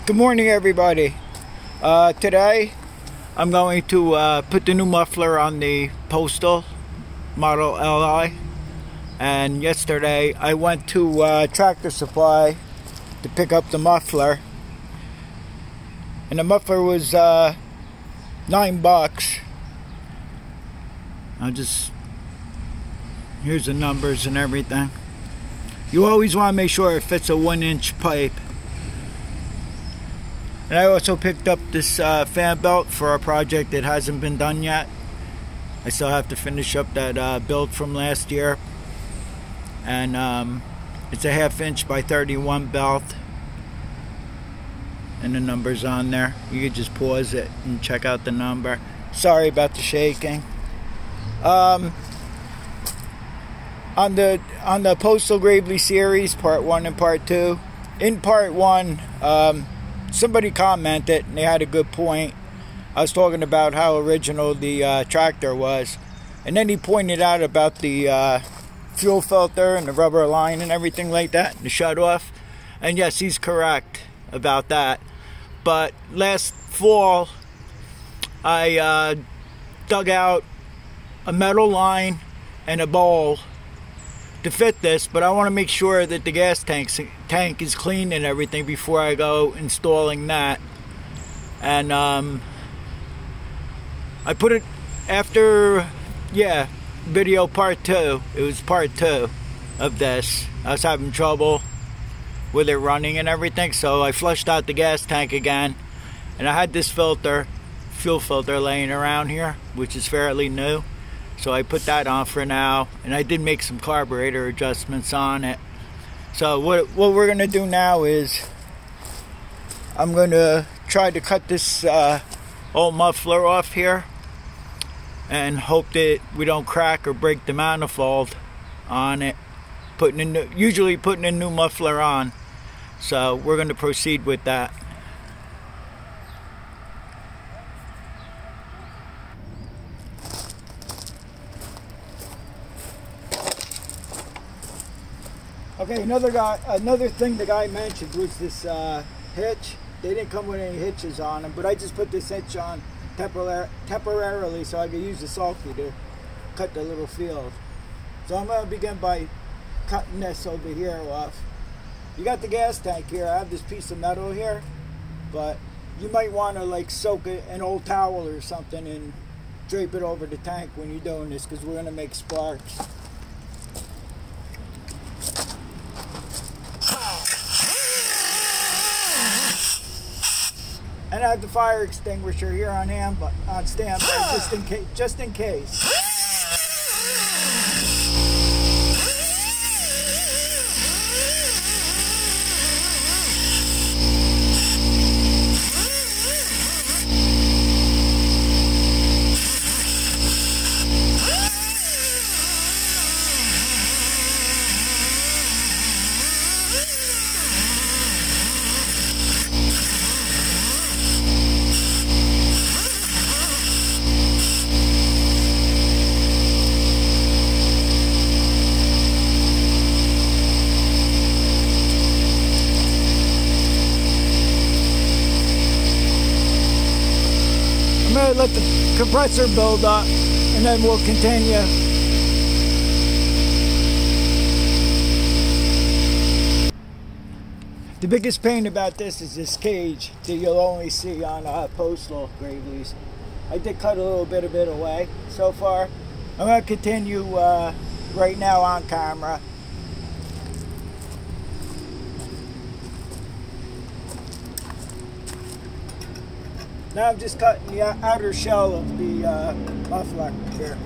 Good morning, everybody. Today I'm going to put the new muffler on the Postal Model Li, and yesterday I went to Tractor Supply to pick up the muffler, and the muffler was $9. Here's the numbers and everything. You always want to make sure it fits a 1-inch pipe. And I also picked up this fan belt for a project that hasn't been done yet. I still have to finish up that build from last year. And it's a 1/2 inch by 31 belt. And the number's on there. You can just pause it and check out the number. Sorry about the shaking. On the Postal Gravely series, part 1 and part 2. In part 1, somebody commented, and they had a good point. I was talking about how original the tractor was, and then he pointed out about the fuel filter and the rubber line and everything like that, the shut-off. And yes, he's correct about that. But last fall, I dug out a metal line and a bowl to fit this, but I want to make sure that the gas tank is clean and everything before I go installing that. And I put it after, video part 2. It was part 2 of this. I was having trouble with it running and everything, so I flushed out the gas tank again, and I had this fuel filter laying around here, which is fairly new. So I put that on for now, and I did make some carburetor adjustments on it. So what we're going to do now is I'm going to try to cut this old muffler off here and hope that we don't crack or break the manifold on it. Usually putting a new muffler on. So we're going to proceed with that. Okay, another thing the guy mentioned was this hitch. They didn't come with any hitches on them, but I just put this hitch on temporarily so I could use the sulky to cut the little field. So I'm going to begin by cutting this over here off. You got the gas tank here. I have this piece of metal here, but you might want to like soak an old towel or something and drape it over the tank when you're doing this, because we're going to make sparks. And I have the fire extinguisher here on standby, just in case. Let the compressor build up, and then we'll continue. The biggest pain about this is this cage that you'll only see on Postal Gravely's. I did cut a little bit of it away so far. I'm going to continue right now on camera. Now I'm just cutting the outer shell of the muffler here.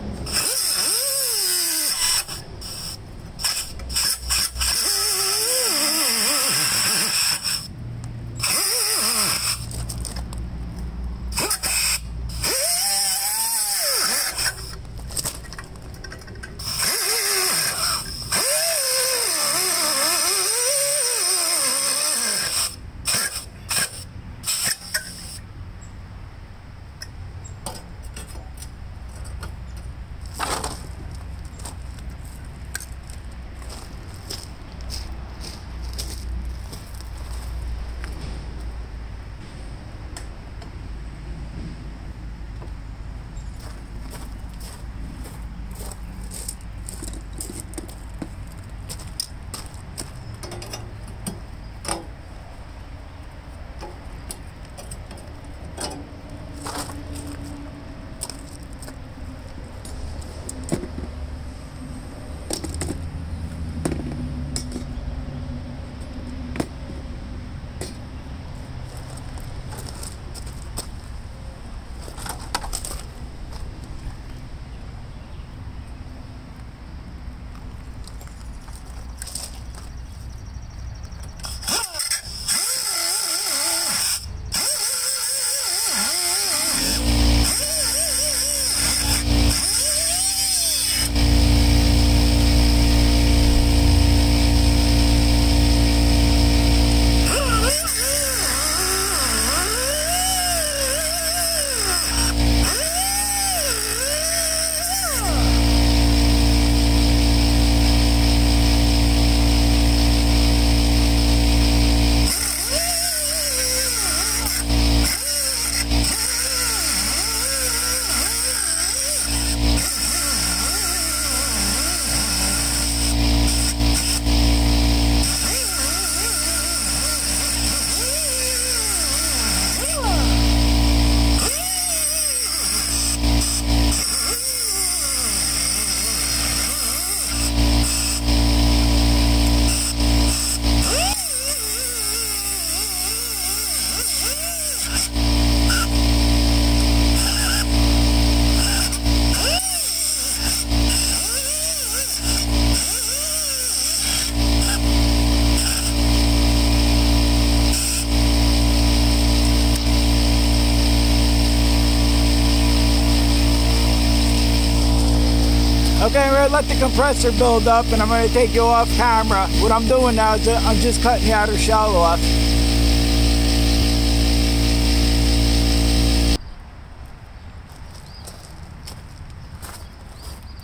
gonna let the compressor build up, and I'm gonna take you off camera. What I'm doing now is I'm just cutting the outer shell off.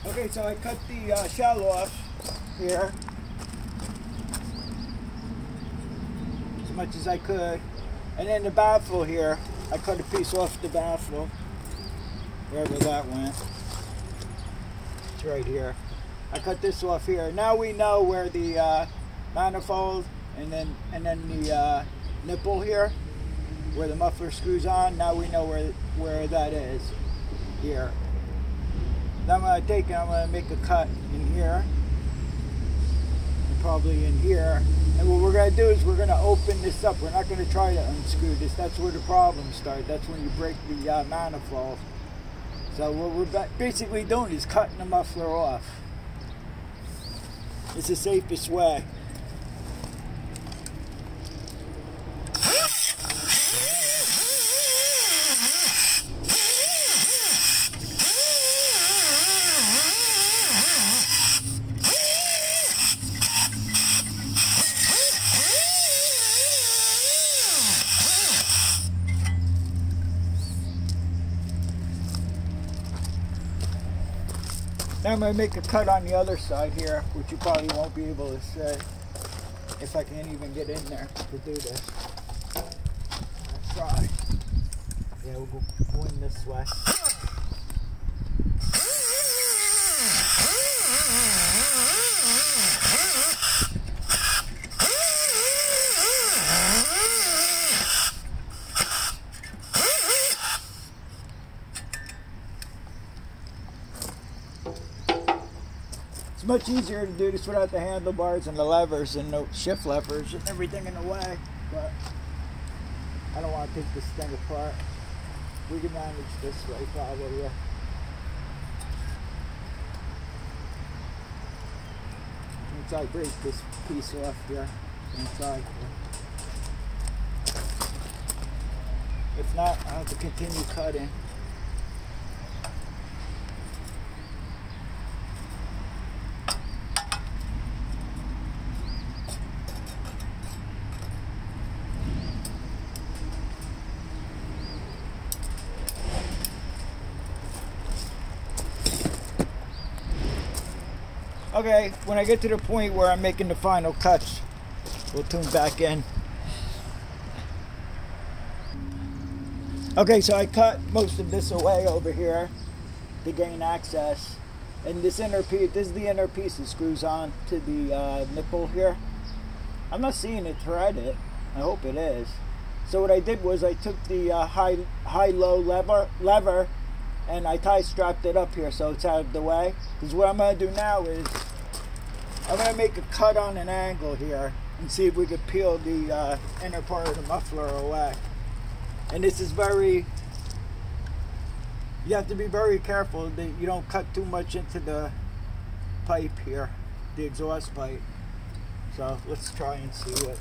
Okay, so I cut the shell off here as much as I could, and then the baffle here, I cut a piece off the baffle, wherever that went. It's right here. I cut this off here. Now we know where the manifold and then the nipple here, where the muffler screws on. Now we know where that is here. Now I'm going to take it, I'm going to make a cut in here, and probably in here. And what we're going to do is we're going to open this up. We're not going to try to unscrew this. That's where the problems start. That's when you break the manifold. So what we're basically doing is cutting the muffler off. It's the safest way. Now I'm going to make a cut on the other side here, which you probably won't be able to see if I can even get in there to do this. I'll try. Yeah, we'll go in this way. It's much easier to do this without the handlebars and the levers and the shift levers and everything in the way, but I don't want to take this thing apart. We can manage this way probably. Yeah. Once I break this piece off here inside here. If not, I'll have to continue cutting. Okay, when I get to the point where I'm making the final cuts, we'll tune back in. Okay, so I cut most of this away over here to gain access. And this inner piece, this is the inner piece that screws on to the nipple here. I'm not seeing it threaded. I hope it is. So what I did was I took the high-low lever and I tie-strapped it up here so it's out of the way. Because what I'm going to do now is I'm going to make a cut on an angle here and see if we could peel the inner part of the muffler away. And this is you have to be very careful that you don't cut too much into the pipe here, the exhaust pipe. So let's try and see what.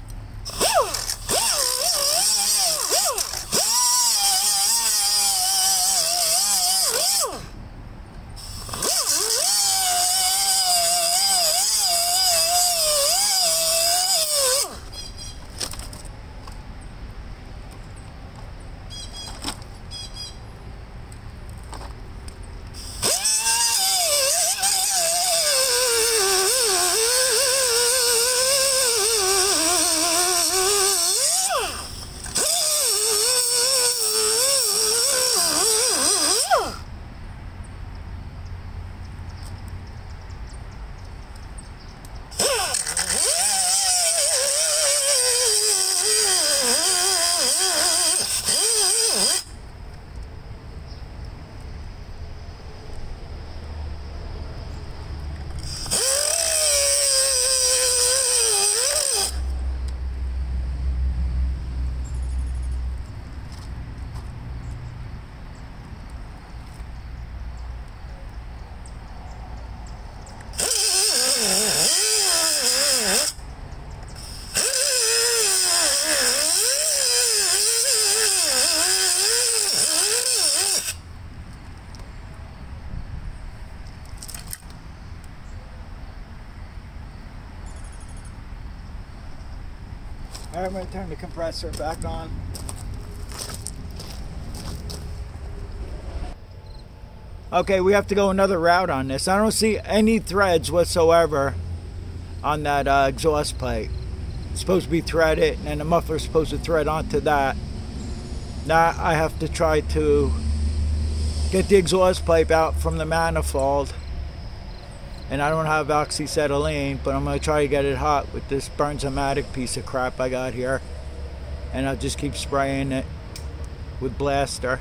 I'm going to turn the compressor back on. Okay, we have to go another route on this. I don't see any threads whatsoever on that exhaust pipe. It's supposed to be threaded, and the muffler's supposed to thread onto that. Now I have to try to get the exhaust pipe out from the manifold. And I don't have oxyacetylene, but I'm going to try to get it hot with this Burns-O-Matic piece of crap I got here. And I'll just keep spraying it with Blaster.